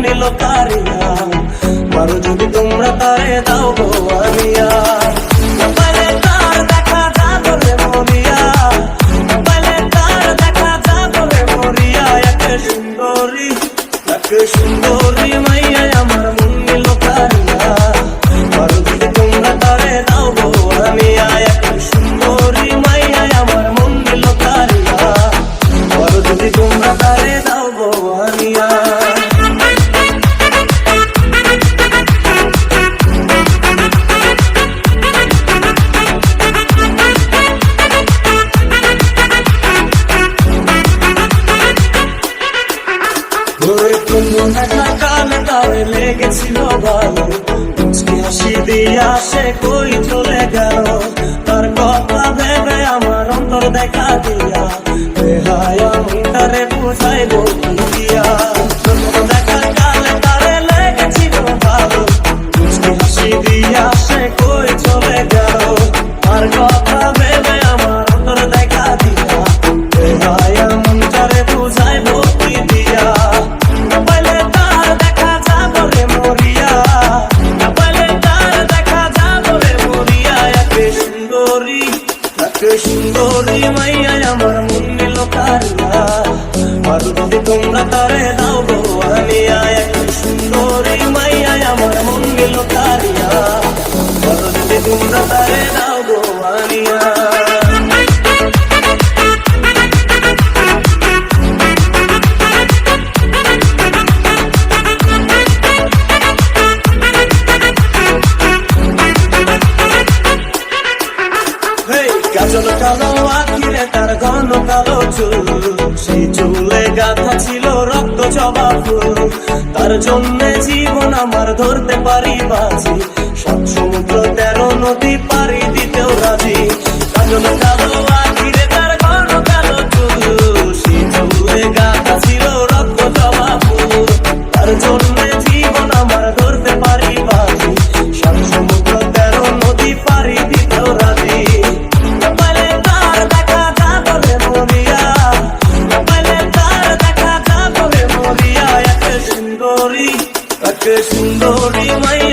নিল কারিয়া, মারো যদি তোমরা তারে দাও গো আনিয়া। মোবাইলে তার দেখা যাবো রে মরিয়া, মোবাইলে তার দেখা যাবো রে মরিয়া। একে সুন্দরী মাইয়া আমার মন নিল কারিয়া, মারো যদি তোমরা তারে দাও গো আনিয়া। একে সুন্দরী মাইয়া আমার মন নিল কারিয়া, মারো যদি তোমরা তারে দাও গো আনিয়া। কানে তারে লেগেছিল ভালো, মুচকি হাসি দিয়া সে কই চলে গেল। তার কথা ভেবে আমার অন্তর দেখা দিয়া, বেহায়া মনটারে বুঝাইব কি দিয়া। দেখা কানে তারে লেগেছিল ভালো, মুচকি হাসি দিয়া সে কই চলে গেল। তার কথা ভেবে আমার অন্তর দেখা দিয়া, বেহায়া মনটারে বুঝাইব কি দিয়া। সুন্দরী মাইয়া আমার মন নিল কারিয়া, মারো যদি তোমরা তারে দাও গো আনিয়া। সুন্দরী মাইয়া আমার মন নিল কারিয়া, মারো যদি তোমরা তারে দাও গো আনিয়া। কাজল কালো আখিরে তার ঘন কালো চুল, সেই চুলে গাঁথা ছিল রক্ত জবা ফুল। তার জন্যে জীবন আমার ধরতে পারি বাজি, সব সমুদ্র 13 নদী পাড়ি দিতেও রাজি। কাজল কালো আখিরে তার ঘন কালো চুল, সেই চুলে গাঁথা ছিল রক্ত জবা ফুল। তার জন্যে জীবন আমার ধরতে পারি বাজি, সব সমুদ্র 13 নদী পাড়ি দিতেও রাজি। সুন্দরী মাই